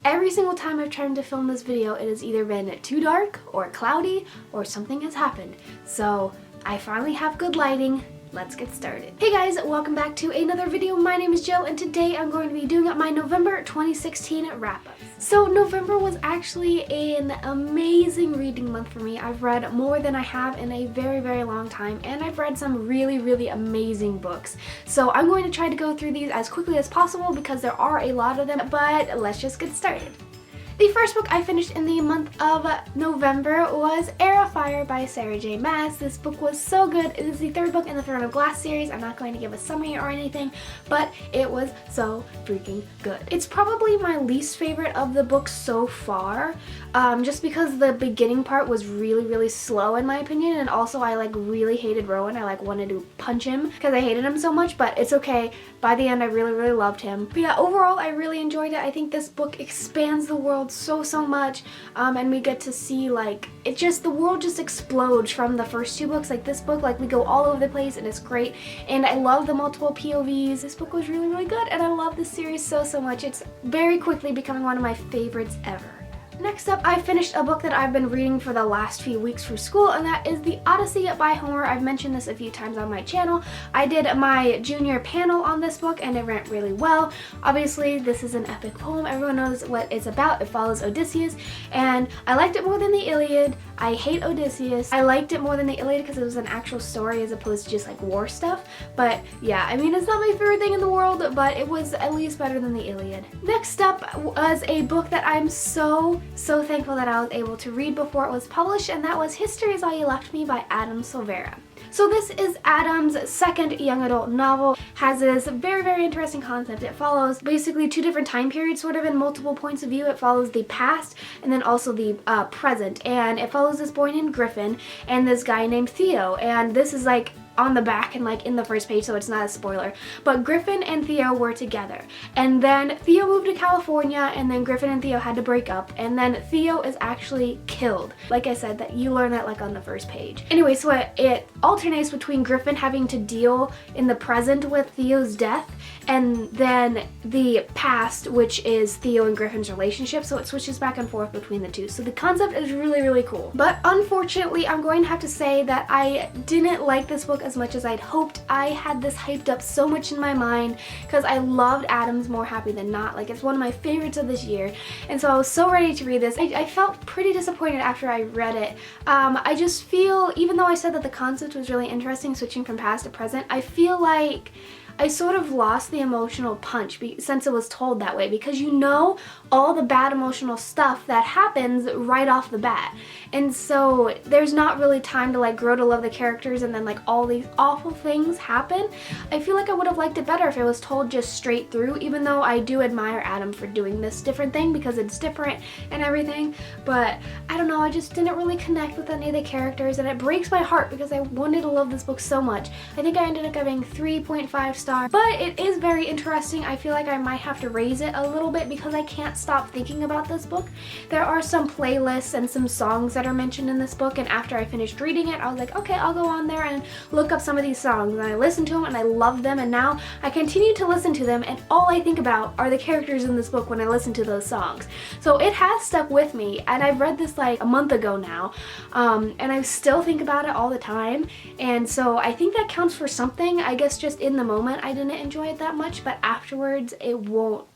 Every single time I've tried to film this video, it has either been too dark or cloudy or something has happened. So I finally have good lighting. Let's get started. Hey guys, welcome back to another video. My name is Jill and today I'm going to be doing my November 2016 wrap-up. So November was actually an amazing reading month for me. I've read more than I have in a very, very long time, and I've read some really, really amazing books. So I'm going to try to go through these as quickly as possible because there are a lot of them, but let's just get started. The first book I finished in the month of November was Arrowfire by Sarah J. Maas. This book was so good. It is the third book in the Throne of Glass series. I'm not going to give a summary or anything, but it was so freaking good. It's probably my least favorite of the books so far, just because the beginning part was really, really slow in my opinion, and also I really hated Rowan. I wanted to punch him because I hated him so much, but it's okay. By the end, I really, really loved him. But yeah, overall, I really enjoyed it. I think this book expands the world so much, and we get to see the world just explodes from the first two books. This book, we go all over the place and it's great, and I love the multiple POVs. This book was really, really good, and I love this series so much. It's very quickly becoming one of my favorites ever. Next up, I finished a book that I've been reading for the last few weeks for school, and that is the Odyssey by Homer. I've mentioned this a few times on my channel. I did my junior panel on this book and it went really well. Obviously, this is an epic poem. Everyone knows what it's about. It follows Odysseus, and I liked it more than the Iliad. I hate Odysseus. I liked it more than the Iliad because it was an actual story as opposed to just war stuff. But yeah, I mean, it's not my favorite thing in the world, but it was at least better than the Iliad. Next up was a book that I'm so thankful that I was able to read before it was published, and that was History Is All You Left Me by Adam Silvera. So this is Adam's second young adult novel. Has this very, very interesting concept. It follows basically two different time periods sort of in multiple points of view. It follows the past and then also the present, and it follows this boy named Griffin and this guy named Theo, and this is on the back and in the first page, so it's not a spoiler. But Griffin and Theo were together, and then Theo moved to California, and then Griffin and Theo had to break up, and then Theo is actually killed. Like I said, that you learn that on the first page. Anyway, so it alternates between Griffin having to deal in the present with Theo's death, and then the past, which is Theo and Griffin's relationship, so it switches back and forth between the two. So the concept is really, really cool. But unfortunately, I'm going to have to say that I didn't like this book as much as I'd hoped. I had this hyped up so much in my mind because I loved Adam's More Happy Than Not. It's one of my favorites of this year, and so I was so ready to read this. I felt pretty disappointed after I read it. I just feel, even though I said that the concept was really interesting, switching from past to present, I feel like I sort of lost the emotional punch since it was told that way, because you know all the bad emotional stuff that happens right off the bat, and so there's not really time to grow to love the characters, and then all these awful things happen. I feel like I would have liked it better if it was told just straight through, even though I do admire Adam for doing this different thing because it's different and everything, but I don't know, I just didn't really connect with any of the characters, and it breaks my heart because I wanted to love this book so much. I think I ended up giving 3.5 stars, but it is very interesting. I feel like I might have to raise it a little bit because I can't stop thinking about this book. There are some playlists and some songs that are mentioned in this book, and after I finished reading it, I was like, okay, I'll go on there and look up some of these songs, and I listened to them and I loved them, and now I continue to listen to them, and all I think about are the characters in this book when I listen to those songs. So it has stuck with me, and I've read this a month ago now, and I still think about it all the time, and so I think that counts for something. I guess just in the moment I didn't enjoy it that much, but afterwards it won't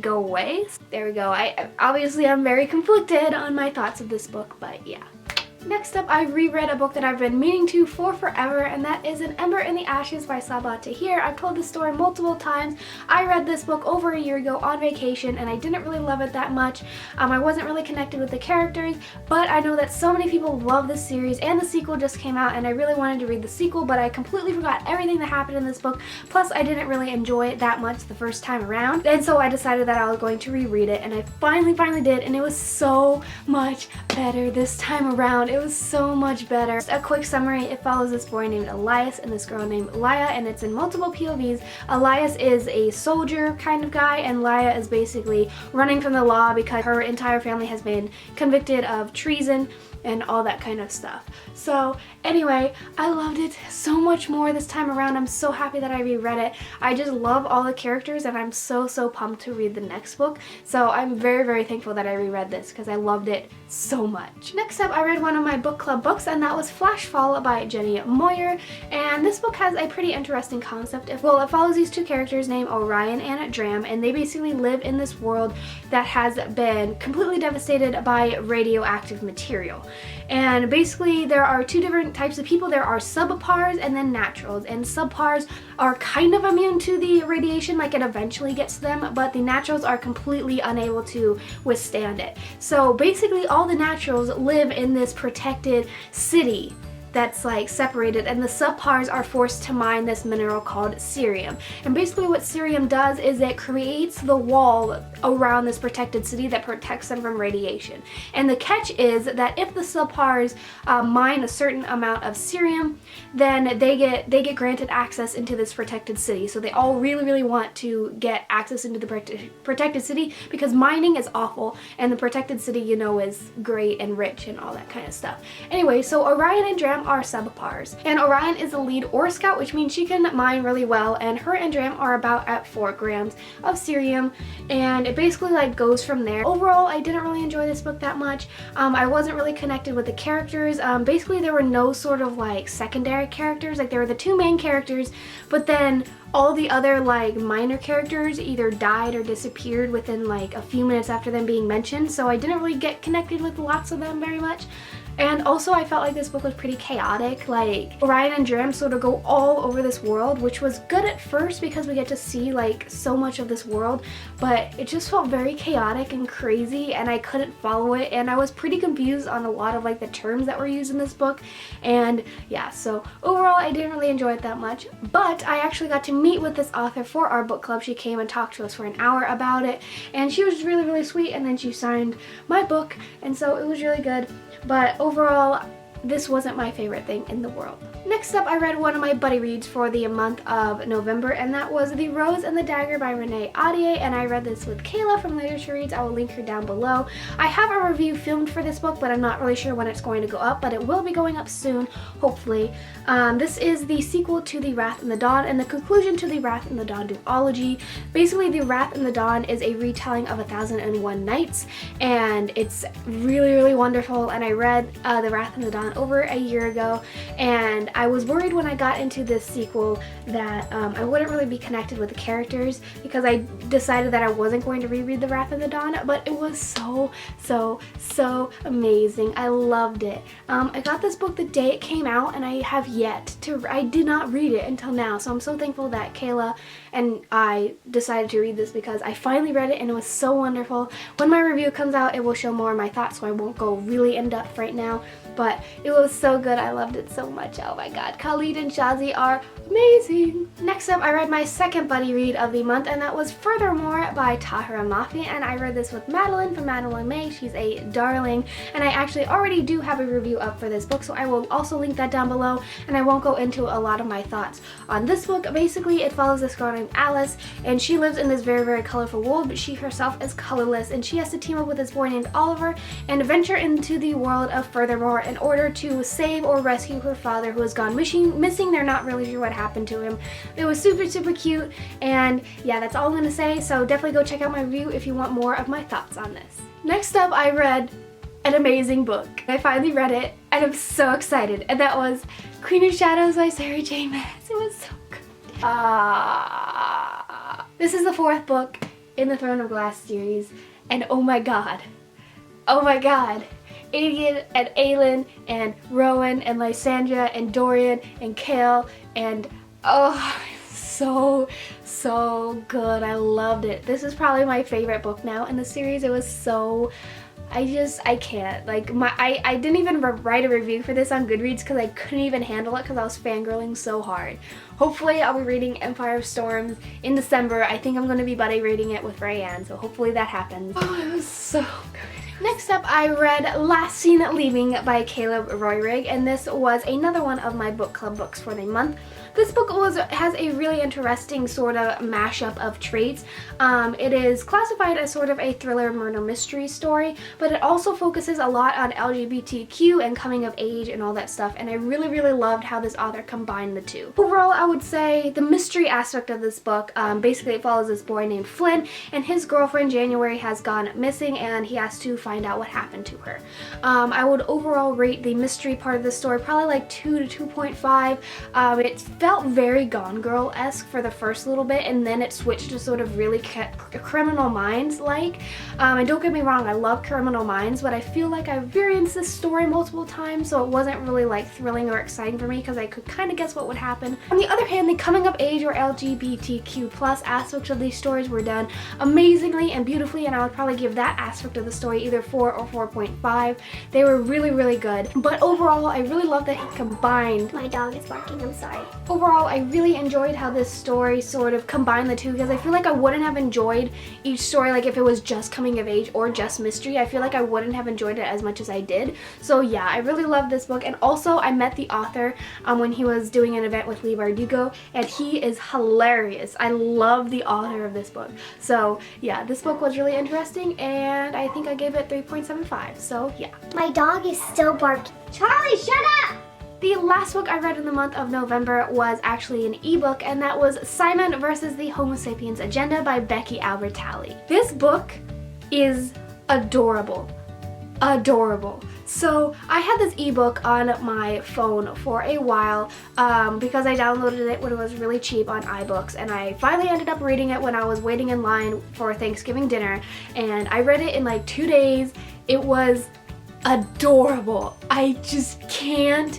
go away. There we go. Obviously I'm very conflicted on my thoughts of this book, but yeah. Next up, I reread a book that I've been meaning to for forever, and that is An Ember in the Ashes by Sabaa Tahir. I've told this story multiple times. I read this book over a year ago on vacation, and I didn't really love it that much. I wasn't really connected with the characters, but I know that so many people love this series, and the sequel just came out, and I really wanted to read the sequel, but I completely forgot everything that happened in this book, plus I didn't really enjoy it that much the first time around, and so I decided that I was going to reread it, and I finally did, and it was so much better this time around. It was so much better. Just a quick summary, it follows this boy named Elias and this girl named Laya, and it's in multiple POVs. Elias is a soldier kind of guy, and Laya is basically running from the law because her entire family has been convicted of treason and all that kind of stuff. So anyway, I loved it so much more this time around. I'm so happy that I reread it. I just love all the characters, and I'm so pumped to read the next book. So I'm very thankful that I reread this because I loved it so much. Next up, I read one of my book club books, and that was Flashfall by Jenny Moyer. And this book has a pretty interesting concept. It follows these two characters named Orion and Dram, and they basically live in this world that has been completely devastated by radioactive material. And basically there are two different types of people. There are subpars and then naturals, and subpars are kind of immune to the radiation, like it eventually gets to them, but the naturals are completely unable to withstand it. So basically all the naturals live in this protected city that's like separated, and the subpars are forced to mine this mineral called cerium. And basically what cerium does is it creates the wall around this protected city that protects them from radiation. And the catch is that if the subpars mine a certain amount of cerium, then they get granted access into this protected city. So they all really want to get access into the protected city because mining is awful and the protected city, you know, is great and rich and all that kind of stuff. Anyway, so Orion and Dram are subpars, and Orion is a lead Ore Scout, which means she can mine really well, and her and Dram are about at 4 grams of cerium, and it basically like goes from there. Overall, I didn't really enjoy this book that much. I wasn't really connected with the characters. Basically there were no sort of like secondary characters. Like there were the 2 main characters, but then all the other like minor characters either died or disappeared within like a few minutes after them being mentioned, so I didn't really get connected with lots of them very much. And also I felt like this book was pretty chaotic. Like Orion and Dram sort of go all over this world, which was good at first because we get to see like so much of this world, but it just felt very chaotic and crazy, and I couldn't follow it, and I was pretty confused on a lot of like the terms that were used in this book. And yeah, so overall I didn't really enjoy it that much, but I actually got to meet with this author for our book club. She came and talked to us for an hour about it, and she was really sweet, and then she signed my book, and so it was really good. But overall, this wasn't my favorite thing in the world. Next up, I read one of my buddy reads for the month of November, and that was The Rose and the Dagger by Renee Audier, and I read this with Kayla from Literature Reads. I will link her down below. I have a review filmed for this book, but I'm not really sure when it's going to go up, but it will be going up soon, hopefully. This is the sequel to The Wrath and the Dawn and the conclusion to the Wrath and the Dawn duology. Basically, The Wrath and the Dawn is a retelling of 1001 Nights, and it's really wonderful, and I read The Wrath and the Dawn over a year ago, and I was worried when I got into this sequel that I wouldn't really be connected with the characters because I decided that I wasn't going to reread The Wrath of the Dawn, but it was so amazing. I loved it. I got this book the day it came out, and I did not read it until now, so I'm so thankful that Kayla and I decided to read this because I finally read it and it was so wonderful. When my review comes out, it will show more of my thoughts, so I won't go really in depth right now, but it was so good. I loved it so much. Oh my god, Khalid and Shazi are amazing. Next up, I read my second buddy read of the month, and that was Furthermore by Tahira Mafi, and I read this with Madeline from Madeline May. She's a darling, and I actually already do have a review up for this book, so I will also link that down below, and I won't go into a lot of my thoughts on this book. Basically, it follows this girl named Alice, and she lives in this very colorful world, but she herself is colorless, and she has to team up with this boy named Oliver and venture into the world of Furthermore in order to save or rescue her father, who has gone missing. They're not really sure what happened to him. It was super cute, and yeah, that's all I'm gonna say, so definitely go check out my review if you want more of my thoughts on this. Next up, I read an amazing book. I finally read it, and I'm so excited, and that was Queen of Shadows by Sarah J. Maas. It was so good. This is the 4th book in the Throne of Glass series, and oh my god, Adian and Aelin and Rowan and Lysandra and Dorian and Kale, and oh, so good. I loved it. This is probably my favorite book now in the series. It was so, I can't. Like, I didn't even write a review for this on Goodreads because I couldn't even handle it because I was fangirling so hard. Hopefully I'll be reading Empire of Storms in December. I think I'm going to be buddy reading it with Rayanne, so hopefully that happens. Oh, it was so good. Next up, I read Last Seen Leaving by Caleb Royrig, and this was another one of my book club books for the month. This book has a really interesting sort of mashup of traits. It is classified as sort of a thriller murder mystery story, but it also focuses a lot on LGBTQ and coming of age and all that stuff, and I really, really loved how this author combined the two. Overall, I would say the mystery aspect of this book, basically it follows this boy named Flynn, and his girlfriend January has gone missing, and he has to find out what happened to her. I would overall rate the mystery part of the story probably like 2 to 2.5. It felt very Gone Girl-esque for the first little bit, and then it switched to sort of really Criminal Minds-like. And don't get me wrong, I love Criminal Minds, but I feel like I've experienced this story multiple times, so it wasn't really like thrilling or exciting for me because I could kind of guess what would happen. On the other hand, the coming of age or LGBTQ plus aspects of these stories were done amazingly and beautifully, and I would probably give that aspect of the story either 4 or 4.5. They were really, really good. But overall, I really love that he combined... My dog is barking, I'm sorry. Overall, I really enjoyed how this story sort of combined the two, because I feel like I wouldn't have enjoyed each story like if it was just coming of age or just mystery. I feel like I wouldn't have enjoyed it as much as I did. So yeah, I really loved this book, and also I met the author when he was doing an event with Lee Bardugo, and he is hilarious. I love the author of this book. So yeah, this book was really interesting, and I think I gave it 3.75. So yeah. My dog is still barking. Charlie, shut up! The last book I read in the month of November was actually an ebook, and that was Simon versus the Homo Sapiens Agenda by Becky Albertalli. This book is adorable. Adorable. So I had this ebook on my phone for a while because I downloaded it when it was really cheap on iBooks, and I finally ended up reading it when I was waiting in line for Thanksgiving dinner, and I read it in like 2 days. It was adorable. I just can't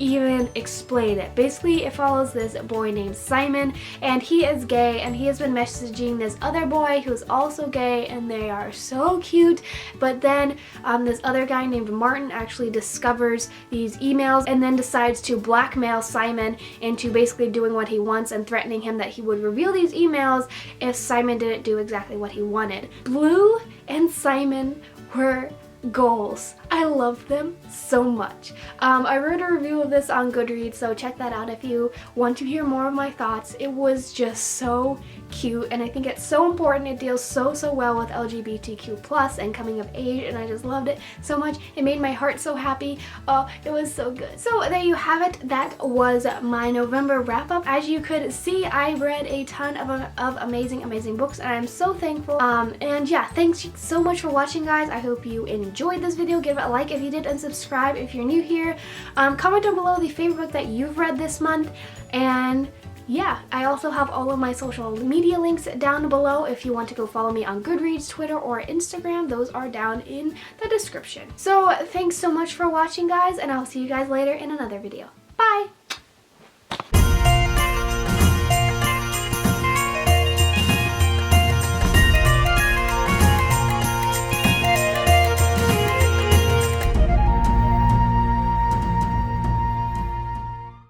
even explain it. Basically, it follows this boy named Simon, and he is gay, and he has been messaging this other boy who's also gay, and they are so cute. But then this other guy named Martin actually discovers these emails and then decides to blackmail Simon into basically doing what he wants and threatening him that he would reveal these emails if Simon didn't do exactly what he wanted. Blue and Simon were goals. I love them so much. I wrote a review of this on Goodreads, so check that out if you want to hear more of my thoughts. It was just so cute, and I think it's so important. It deals so well with LGBTQ plus and coming of age, and I just loved it so much. It made my heart so happy. Oh, it was so good. So there you have it. That was my November wrap up. As you could see, I read a ton of amazing books, and I'm so thankful. And yeah, thanks so much for watching, guys. I hope you enjoyed this video. Give it a like if you did, and subscribe if you're new here. Comment down below the favorite book that you've read this month, and yeah, I also have all of my social media links down below if you want to go follow me on Goodreads, Twitter, or Instagram. Those are down in the description. So thanks so much for watching, guys, and I'll see you guys later in another video. Bye!